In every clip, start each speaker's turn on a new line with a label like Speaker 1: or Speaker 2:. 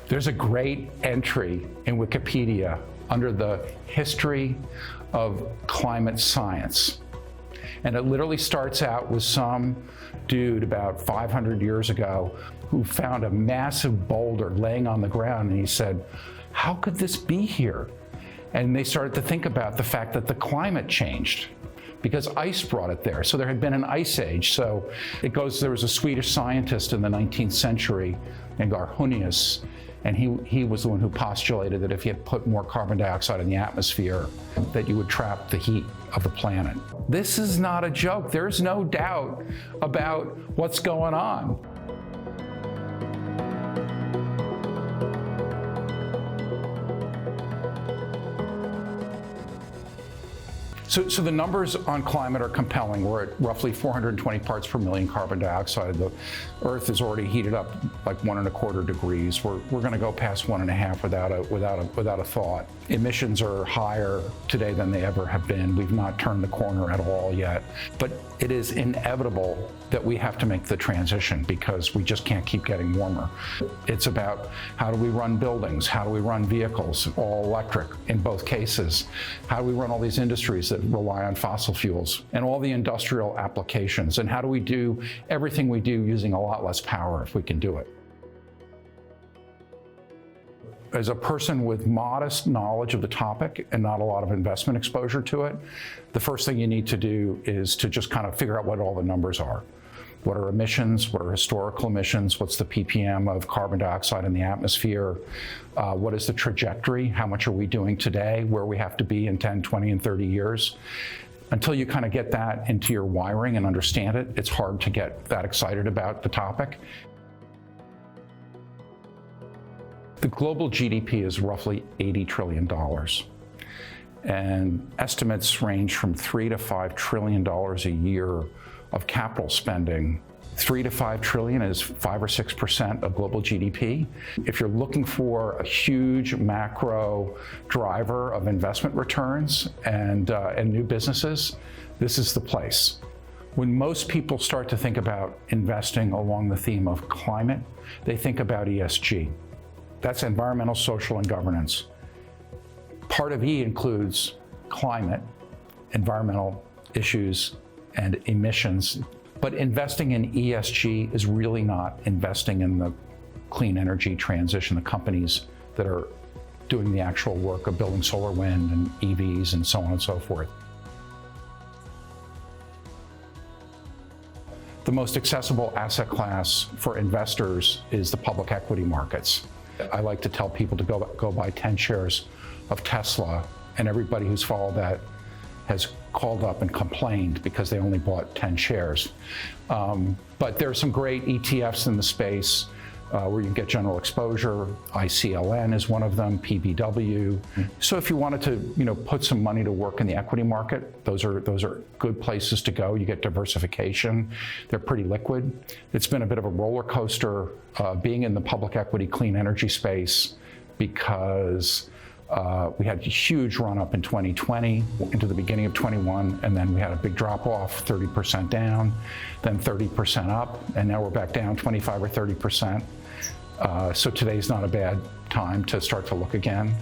Speaker 1: There's a great entry in Wikipedia under the history of climate science. And it literally starts out with some dude about 500 years ago who found a massive boulder laying on the ground, and he said, how could this be here? And they started to think about the fact that the climate changed because ice brought it there. So there had been an ice age. So it goes, there was a Swedish scientist in the 19th century named Arrhenius, and he was the one who postulated that if you had put more carbon dioxide in the atmosphere, that you would trap the heat of the planet. This is not a joke. There's no doubt about what's going on. So the numbers on climate are compelling. We're at roughly 420 parts per million carbon dioxide. The Earth is already heated up like 1.25 degrees. We're going to go past 1.5 without a thought. Emissions are higher today than they ever have been. We've not turned the corner at all yet. But it is inevitable that we have to make the transition because we just can't keep getting warmer. It's about how do we run buildings? How do we run vehicles, all electric in both cases? How do we run all these industries that rely on fossil fuels and all the industrial applications? And how do we do everything we do using a lot less power if we can do it? As a person with modest knowledge of the topic and not a lot of investment exposure to it, the first thing you need to do is to just kind of figure out what all the numbers are. What are emissions? What are historical emissions? What's the ppm of carbon dioxide in the atmosphere? What is the trajectory? How much are we doing today? Where we have to be in 10, 20, and 30 years? Until you kind of get that into your wiring and understand it, it's hard to get that excited about the topic. The global GDP is roughly $80 trillion. And estimates range from $3 to $5 trillion a year of capital spending. 3 to 5 trillion is 5 or 6% of global GDP. If you're looking for a huge macro driver of investment returns and new businesses, this is the place. When most people start to think about investing along the theme of climate, they think about ESG. That's environmental, social, and governance. Part of E includes climate, environmental issues, and emissions. But investing in ESG is really not investing in the clean energy transition, the companies that are doing the actual work of building solar, wind, and EVs, and so on and so forth. The most accessible asset class for investors is the public equity markets. I like to tell people to go buy 10 shares of Tesla, and everybody who's followed that has called up and complained because they only bought 10 shares. But there are some great ETFs in the space where you can get general exposure. ICLN is one of them, PBW. So if you wanted to, put some money to work in the equity market, those are good places to go. You get diversification. They're pretty liquid. It's been a bit of a roller coaster being in the public equity clean energy space because we had a huge run up in 2020 into the beginning of 21, and then we had a big drop off, 30% down, then 30% up, and now we're back down 25 or 30%. So today's not a bad time to start to look again.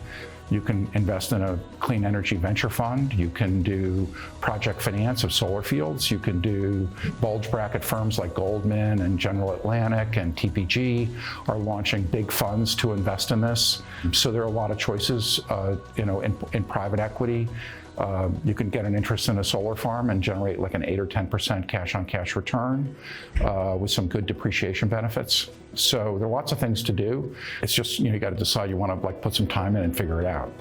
Speaker 1: You can invest in a clean energy venture fund. You can do project finance of solar fields. You can do bulge bracket firms like Goldman and General Atlantic and TPG are launching big funds to invest in this. So there are a lot of choices, in private equity. You can get an interest in a solar farm and generate like an 8 or 10% cash-on-cash return with some good depreciation benefits. So there are lots of things to do. It's just, you got to decide you want to put some time in and figure it out.